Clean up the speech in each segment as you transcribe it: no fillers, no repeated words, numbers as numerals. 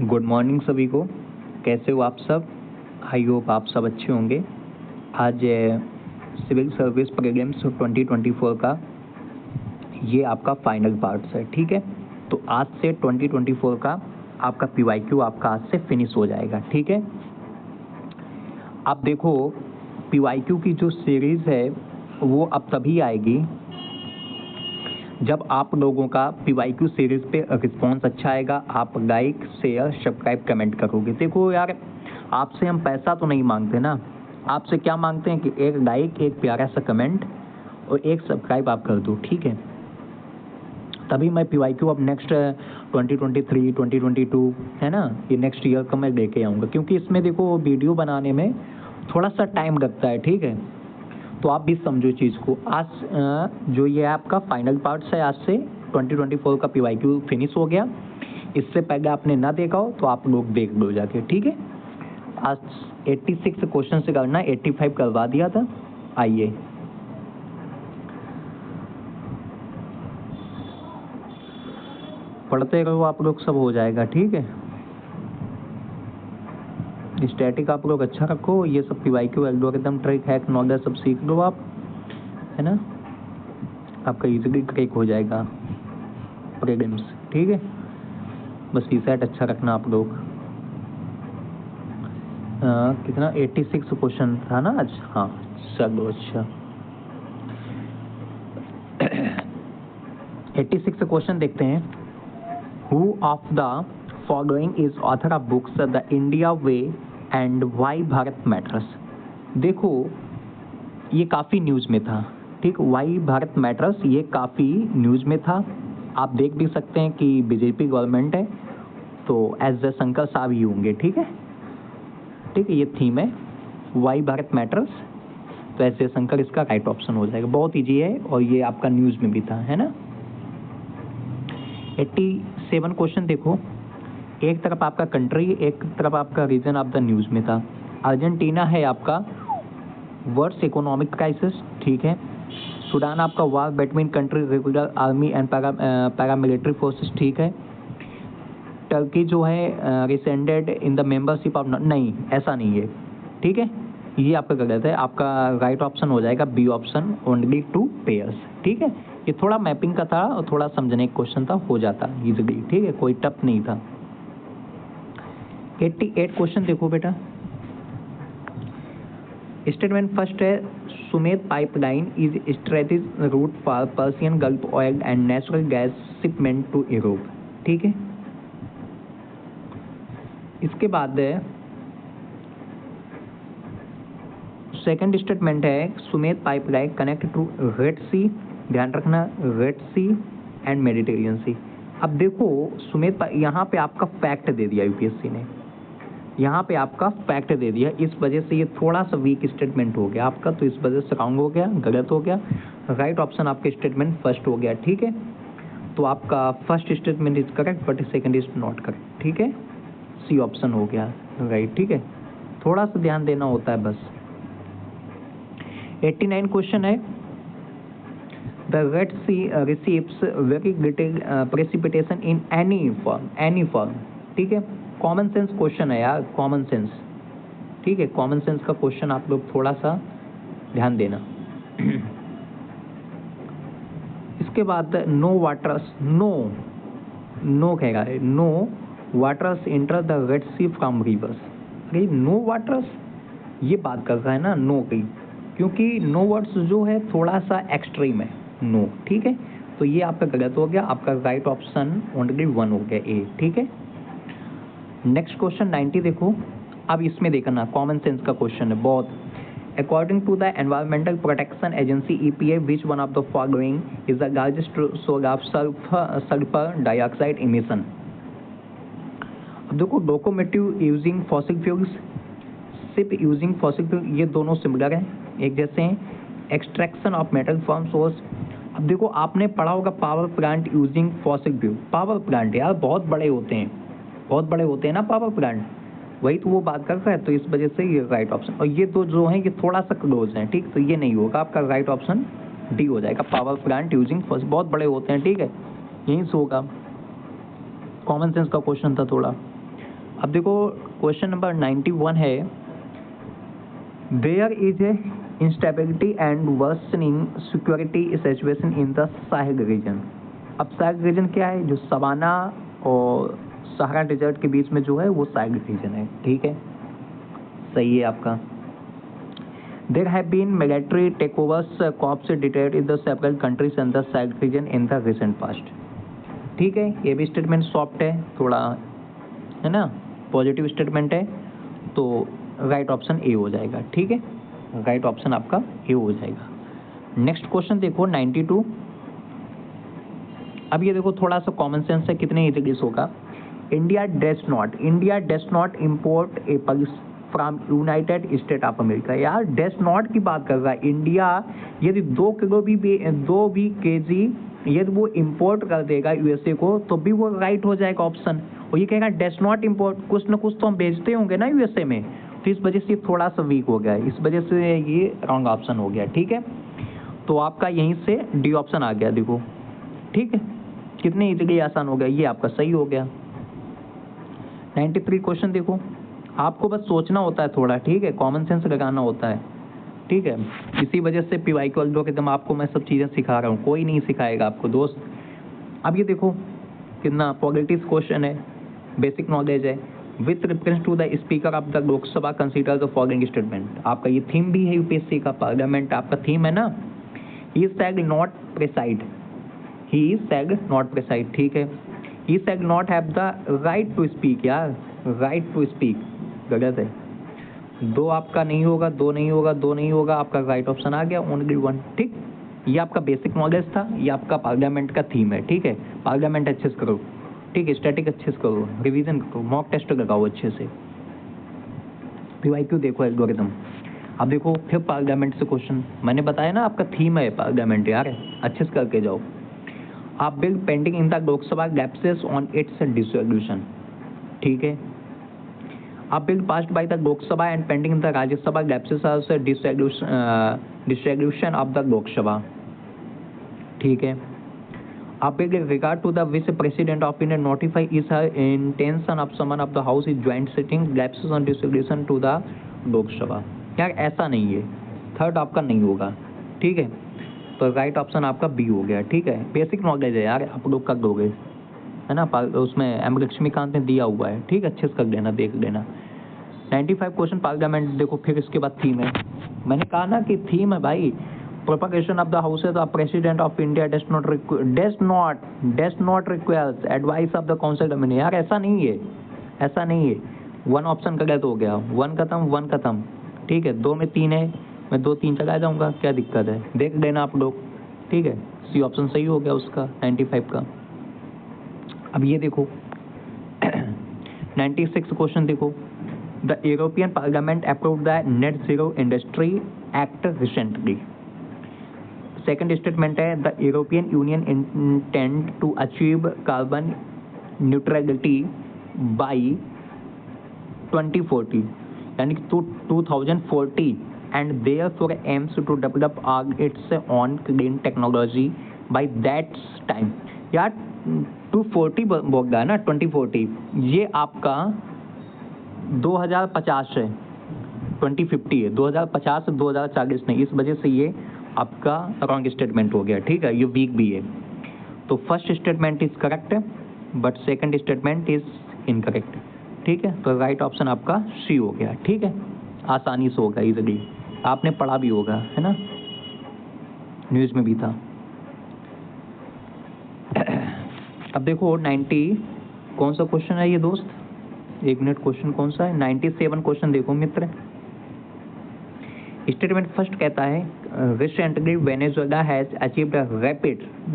Good morning सभी को। कैसे हो आप सब? आई होप आप सब अच्छे होंगे। आज सिविल सर्विस प्रीलिम्स 2024 का ये आपका फाइनल पार्ट है, ठीक है। तो आज से 2024 का आपका PYQ आपका आज से फिनिश हो जाएगा, ठीक है। आप देखो PYQ की जो सीरीज़ है वो अब तभी आएगी जब आप लोगों का PYQ सीरीज़ पे रिस्पॉन्स अच्छा आएगा, आप लाइक शेयर सब्सक्राइब कमेंट करोगे। देखो यार, आपसे हम पैसा तो नहीं मांगते ना, आपसे क्या मांगते हैं कि एक लाइक, एक प्यारा सा कमेंट और एक सब्सक्राइब आप कर दो, ठीक है। तभी मैं PYQ अब नेक्स्ट 2023 2022 है ना, ये नेक्स्ट ईयर का मैं लेके आऊँगा, क्योंकि इसमें देखो वीडियो बनाने में थोड़ा सा टाइम लगता है, ठीक है। तो आप भी समझो चीज़ को। आज जो ये आपका फाइनल पार्ट्स है, आज से 2024 का PYQ फिनिश हो गया। इससे पहले आपने ना देखा हो तो आप लोग देख लो जाके, ठीक है। आज 86 क्वेश्चन से करना, 85 करवा दिया था। आइए पढ़ते रहो आप लोग, सब हो जाएगा, ठीक है। स्टैटिक आप लोग अच्छा रखो, ये सब PYQ algorithm trick hack knowledge सब सीख लो आप, है ना। आपका इजीली क्रैक हो जाएगा प्रीलिम्स, ठीक है। बस रीसेट अच्छा रखना आप लोग। कितना 86 क्वेश्चन था ना आज? हाँ चलो अच्छा। 86 क्वेश्चन देखते हैं। Who of the following is author of books the India way and why Bharat matters. देखो ये काफ़ी न्यूज़ में था, ठीक। वाई भारत मैटर्स ये काफ़ी न्यूज़ में था। आप देख भी सकते हैं कि बीजेपी गवर्नमेंट है तो एस जयशंकर साहब ही होंगे, ठीक है, ठीक है। ये थीम है वाई भारत मैटर्स, तो एस जयशंकर इसका राइट ऑप्शन हो जाएगा। बहुत ईजी है और ये आपका न्यूज़ में भी था, है ना। 87 क्वेश्चन देखो, एक तरफ आपका कंट्री, एक तरफ आपका रीजन ऑफ द न्यूज़ में था। अर्जेंटीना है आपका वर्ल्ड इकोनॉमिक क्राइसिस, ठीक है। सूडान आपका war between country regular army and paramilitary forces, ठीक है। टर्की जो है rescinded in the membership of, नहीं ऐसा नहीं है, ठीक है। ये आपका गलत है, आपका राइट ऑप्शन हो जाएगा बी ऑप्शन, ओनली 2 पेयर्स, ठीक है। ये थोड़ा मैपिंग का था और थोड़ा समझने का क्वेश्चन था, हो जाता इजीली, ठीक है, कोई टफ नहीं था। 88 क्वेश्चन देखो बेटा। स्टेटमेंट फर्स्ट है Sumed pipeline is strategic route for Persian Gulf oil and natural gas shipment to Europe, ठीक है। इसके बाद सेकंड स्टेटमेंट है Sumed pipeline connect to Red Sea, ध्यान रखना Red Sea and Mediterranean Sea. अब देखो सुमेत, यहाँ पे आपका फैक्ट दे दिया यूपीएससी ने, यहाँ पे आपका फैक्ट दे दिया, इस वजह से ये थोड़ा सा वीक स्टेटमेंट हो गया आपका, तो इस वजह से रॉन्ग हो गया, गलत हो गया। राइट ऑप्शन आपके स्टेटमेंट फर्स्ट हो गया, ठीक है। तो आपका first statement is correct but second is not correct, ठीक है। सी ऑप्शन हो गया राइट, ठीक है। थोड़ा सा ध्यान देना होता है बस। 89 क्वेश्चन है the red sea receives very little precipitation in any form, ठीक है। कॉमन सेंस क्वेश्चन है यार, कॉमन सेंस, ठीक है। कॉमन सेंस का क्वेश्चन आप लोग थोड़ा सा ध्यान देना। इसके बाद नो वाटर्स, नो कह रहा है, no waters enter the red sea from rivers. अरे नो वाटर्स ये बात कर रहा है ना नो की, क्योंकि नो वर्ड्स जो है थोड़ा सा एक्सट्रीम है नो, ठीक है। तो ये आपका गलत हो गया, आपका राइट ऑप्शन ओनली 1 हो गया ए, ठीक है। नेक्स्ट क्वेश्चन 90 देखो। अब इसमें देखना कॉमन सेंस का क्वेश्चन है बहुत। According to the environmental protection agency EPA which one of the following is the largest source of sulphur dioxide emission. अब देखो locomotive using fossil fuels, ship using fossil fuel, ये दोनों similar हैं, एक जैसे हैं। Extraction of metal from source, अब देखो आपने पढ़ा होगा power plant using fossil fuel. Power plant यार बहुत बड़े होते हैं, बहुत बड़े होते हैं ना पावर प्लांट, वही तो वो बात कर रहा है, तो इस वजह से ये राइट ऑप्शन। और ये दो जो हैं ये थोड़ा सा क्लोज हैं, ठीक, तो ये नहीं होगा, आपका राइट ऑप्शन डी हो जाएगा। पावर प्लांट यूजिंग फॉसिल, बहुत बड़े होते हैं, ठीक है, यहीं से होगा। कॉमन सेंस का क्वेश्चन था थोड़ा। अब देखो क्वेश्चन नंबर 91 है, there is a instability and worsening security situation in the Sahil region. अब साहिल रीजन क्या है, जो सवाना और सहारा डेजर्ट के बीच में जो है वो साहिल रीजन है, ठीक है, सही है आपका। There have been military takeovers coups डिटेल्ड in the several countries in the Sahil region in the recent past, ठीक है। ये भी स्टेटमेंट सॉफ्ट है थोड़ा, है ना, पॉजिटिव स्टेटमेंट है, तो राइट ऑप्शन ए हो जाएगा, ठीक है, राइट ऑप्शन आपका ए हो जाएगा। नेक्स्ट क्वेश्चन देखो 92। अब ये देखो थोड़ा सा कॉमन सेंस है, कितने इजीली होगा। India does not import apples from United state of America. यार डस नॉट की बात कर रहा है, इंडिया यदि 2 kg यदि वो इम्पोर्ट कर देगा यूएसए को तो भी वो राइट हो जाएगा ऑप्शन। और ये कहेगा डस नॉट इम्पोर्ट, कुछ ना कुछ तो हम भेजते होंगे ना यूएसए में, तो इस वजह से थोड़ा सा वीक हो गया है, इस वजह से ये रॉन्ग ऑप्शन हो गया, ठीक है। तो आपका यहीं से डी ऑप्शन आ गया, देखो, ठीक है, कितने इजीली आसान हो गया, ये आपका सही हो गया। 93 क्वेश्चन देखो, आपको बस सोचना होता है थोड़ा, ठीक है, कॉमन सेंस लगाना होता है, ठीक है। इसी वजह से पीवाई को एकदम आपको मैं सब चीज़ें सिखा रहा हूँ, कोई नहीं सिखाएगा आपको दोस्त। अब ये देखो कितना पॉलिटिक्स क्वेश्चन है, बेसिक नॉलेज है। With reference to the speaker of the Lok Sabha consider the following statement. आपका ये थीम भी है यूपीएससी का, पार्लियामेंट आपका थीम है ना। ही सैड नॉट प्रिसाइड, ठीक है। He said not have the right to speak, यार राइट टू स्पीक गलत है, 2 आपका नहीं होगा, 2 नहीं होगा, आपका राइट ऑप्शन आ गया ओनली 1, ठीक। ये आपका बेसिक नॉलेज था, ये आपका पार्लियामेंट का थीम है, ठीक है। पार्लियामेंट अच्छे से करो, ठीक है, स्टैटिक अच्छे से करो, रिवीजन करो, मॉक टेस्ट लगाओ अच्छे से, पीवाईक्यू देखो एल्गोरिथम। अब देखो फिर पार्लियामेंट से क्वेश्चन, मैंने बताया ना आपका थीम है पार्लियामेंट, यार अच्छे से करके जाओ। आप bill pending in the Lok Sabha lapses on it's dissolution, ठीक है। A bill passed by the Lok Sabha and pending in the Rajya Sabha lapses as a dissolution of the Lok Sabha, ठीक है। A bill in regard to the vice president of India notify is her intention of someone of the house is joint sitting lapses on dissolution to the Lok Sabha। यार ऐसा नहीं है, third आपका नहीं होगा, ठीक है, तो राइट ऑप्शन आपका बी हो गया, ठीक है। बेसिक नॉलेज है यार, आप लोग कर दोगे, है ना, उसमें एम लक्ष्मीकांत ने दिया हुआ है, ठीक है, अच्छे से कर लेना, देख लेना। 95 क्वेश्चन पार्लियामेंट देखो, फिर इसके बाद थीम है, मैंने कहा ना कि थीम है भाई, propagation of the houses of president of India does not requires advice of the council Duminy. यार ऐसा नहीं है, 1 ऑप्शन गलत हो गया, 1 खत्म, ठीक है, 2 में 3 है, मैं 2 3 चला जाऊंगा, क्या दिक्कत है, देख लेना आप लोग, ठीक है। सी ऑप्शन सही हो गया उसका 95 का। अब ये देखो 96 क्वेश्चन देखो, the European Parliament approved the net zero industry act recently. Second statement है, the European Union intend to achieve carbon neutrality by 2040, यानी कि 2040, and therefore aims to develop its own clean technology by that time. यार 240 बोल रहा है ना, 2040, ये आपका 2050 है, 2050 है, 2050 से 2040 नहीं, इस वजह से ये आपका रॉन्ग स्टेटमेंट हो गया, ठीक है, ये वीक भी है। तो first statement is correct but second statement is incorrect, ठीक है। तो राइट ऑप्शन आपका सी हो गया, ठीक है, आसानी से होगा, इजीली, आपने पढ़ा भी होगा, है ना, न्यूज़ में भी था। अब देखो 90 कौन सा क्वेश्चन है ये दोस्त, 1 मिनट, क्वेश्चन कौन सा है, 97 क्वेश्चन देखो मित्र। स्टेटमेंट फर्स्ट कहता है, recently Venezuela has achieved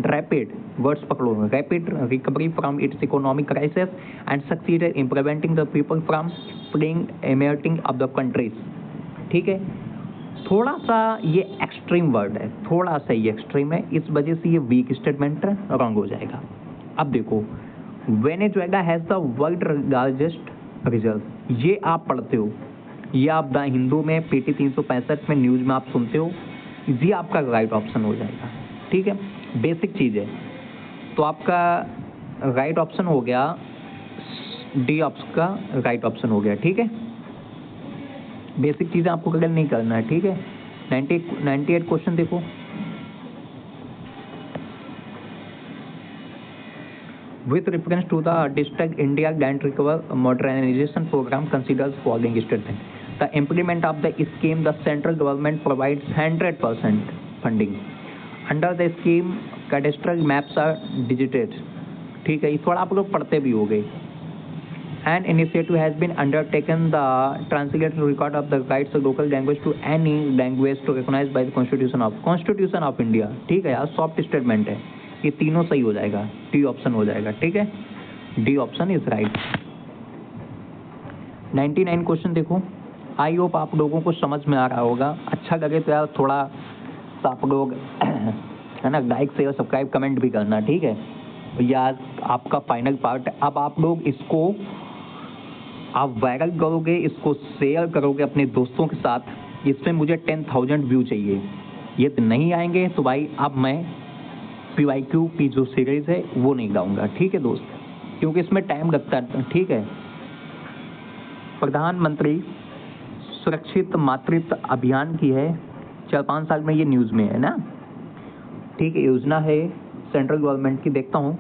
rapid words पकड़ो, rapid recovery from its economic crisis and succeeded in preventing the people from fleeing emerging of the countries, ठीक है। थोड़ा सा ये एक्सट्रीम वर्ड है, थोड़ा सा ये एक्सट्रीम है, इस वजह से ये वीक स्टेटमेंट रॉन्ग हो जाएगा। अब देखो, Venezuela has the world largest reserve, ये आप पढ़ते हो, ये आप द हिंदू में PT 365 में न्यूज़ में आप सुनते हो, ये आपका राइट ऑप्शन हो जाएगा, ठीक है, बेसिक चीज़ है। तो आपका राइट ऑप्शन हो गया डी ऑप्शन का राइट ऑप्शन हो गया। ठीक है, बेसिक चीज़ें आपको गगल नहीं करना है। ठीक है, 98 क्वेश्चन देखो। With reference to the District India Land Recover Modernization Program considers following statement. The implement of the scheme, the central government provides 100% funding. Under the scheme, cadastral maps are digited. ठीक है, ये थोड़ा आप लोग पढ़ते भी हो गए। An initiative has been undertaken the translate record of the rights of local language to any language to recognized by the Constitution of India. ठीक है यार, सॉफ्ट स्टेटमेंट है, ये तीनों सही हो जाएगा, डी ऑप्शन हो जाएगा। ठीक है, D option is right. 99 question देखो। आई होप आप लोगों को समझ में आ रहा होगा। अच्छा लगे तो यार थोड़ा सा आप लोग है ना लाइक शेयर सब्सक्राइब कमेंट भी करना। ठीक है, यार आपका फाइनल पार्ट है। अब आप लोग इसको आप वायरल करोगे, इसको शेयर करोगे अपने दोस्तों के साथ। इसमें मुझे 10,000 व्यू चाहिए। ये नहीं आएंगे तो भाई अब मैं PYQ की जो सीरीज है वो नहीं लाऊंगा। ठीक है दोस्त, क्योंकि इसमें टाइम लगता है। ठीक है, प्रधानमंत्री सुरक्षित मातृत्व अभियान की है, 4-5 साल में ये न्यूज़ में है ना। ठीक है, योजना है सेंट्रल गवर्नमेंट की। देखता हूँ।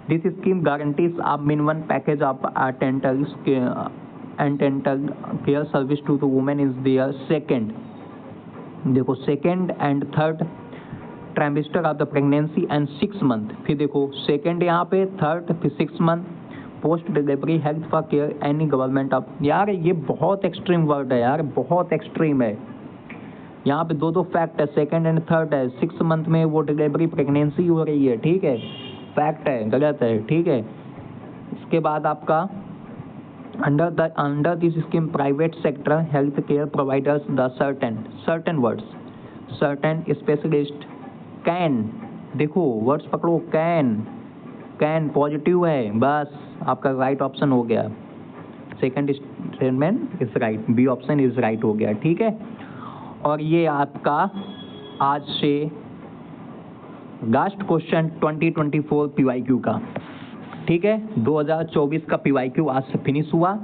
This scheme guarantees a minimum package of antenatal care service to the women is there second, देखो second and third trimester of the pregnancy and 6 month. फिर देखो सेकेंड यहाँ पे, थर्ड, फिर 6 month post delivery health for care any government of. यार ये बहुत extreme word है यार, बहुत एक्सट्रीम है। यहाँ पे 2 फैक्ट है, सेकेंड एंड थर्ड है। 6 मंथ में वो डिलीवरी प्रेगनेंसी हो रही है। ठीक है, फैक्ट है, गलत है। ठीक है, इसके बाद आपका under this scheme private sector health care providers the certain words, certain specialist can, देखो वर्ड्स पकड़ो, कैन पॉजिटिव है, बस आपका राइट ऑप्शन हो गया। Second statement is right, B option is right हो गया। ठीक है, और ये आपका आज से लास्ट क्वेश्चन 2024 PYQ का। ठीक है, 2024 का PYQ आज से फिनिश हुआ।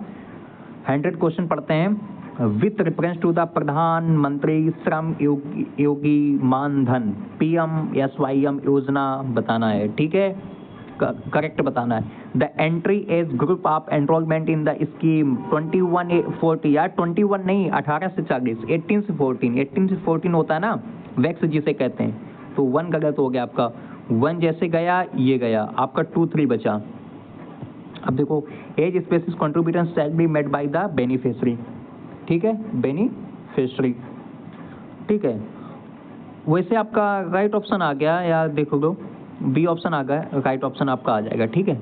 100 क्वेश्चन पढ़ते हैं। विथ रेफरेंस टू द प्रधानमंत्री श्रम योगी मानधन PMSYM योजना बताना है। ठीक है, करेक्ट बताना है। The entry age group of enrolment in the scheme 21-40, यार 21 नहीं, 18 से 40, 18 से 14 होता है ना, वैक्स जिसे कहते हैं। तो 1 गलत हो गया आपका, 1 जैसे गया ये गया, आपका 2-3 बचा। अब देखो as species contribution shall be made by the beneficiary. ठीक है, बेनिफिशियरी। ठीक है, वैसे आपका राइट ऑप्शन आ गया यार, देखो लो बी ऑप्शन आ गया, राइट ऑप्शन आपका आ जाएगा। ठीक है,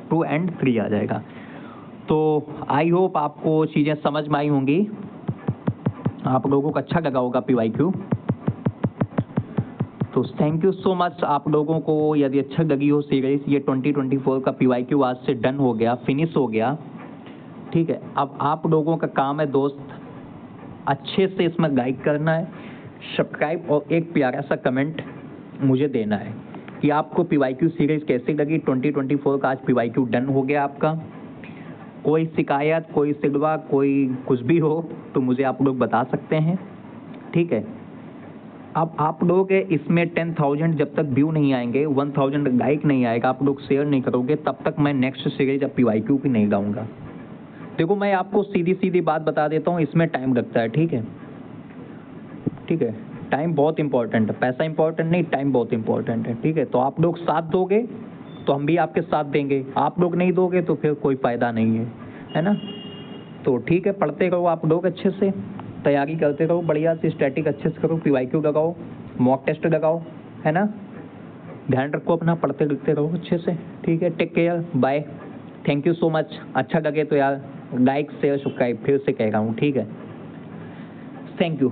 2 and 3 आ जाएगा। तो आई होप आपको चीज़ें समझ में आई होंगी, आप लोगों को अच्छा लगा होगा PYQ। तो थैंक यू सो मच आप लोगों को। यदि अच्छा लगी हो सीरीज, ये 2024 का PYQ आज से डन हो गया, फिनिश हो गया। ठीक है, अब आप लोगों का काम है दोस्त, अच्छे से इसमें लाइक करना है, सब्सक्राइब और एक प्यारा सा कमेंट मुझे देना है कि आपको PYQ सीरीज कैसी लगी। 2024 का आज PYQ डन हो गया आपका। कोई शिकायत, कोई सिलवा, कोई कुछ भी हो तो मुझे आप लोग बता सकते हैं। ठीक है, अब आप लोग इसमें 10,000 जब तक व्यू नहीं आएंगे, 1000 लाइक नहीं आएगा, आप लोग शेयर नहीं करोगे, तब तक मैं नेक्स्ट सीरीज अब PYQ की नहीं लाऊंगा। देखो मैं आपको सीधी बात बता देता हूँ, इसमें टाइम लगता है। ठीक है, ठीक है, टाइम बहुत इंपॉर्टेंट है, पैसा इंपॉर्टेंट नहीं, टाइम बहुत इंपॉर्टेंट है। ठीक है, तो आप लोग साथ दोगे तो हम भी आपके साथ देंगे, आप लोग नहीं दोगे तो फिर कोई फ़ायदा नहीं है ना। तो ठीक है, पढ़ते रहो आप लोग, अच्छे से तैयारी करते रहो, बढ़िया से स्टैटिक अच्छे से करो, PYQ लगाओ, मॉक टेस्ट लगाओ, है ना। ध्यान रखो अपना, पढ़ते लिखते रहो अच्छे से। ठीक है, take care, bye, thank you so much. अच्छा लगे तो यार लाइक शेयर सब्सक्राइब फिर से कह रहा हूँ। ठीक है, थैंक यू।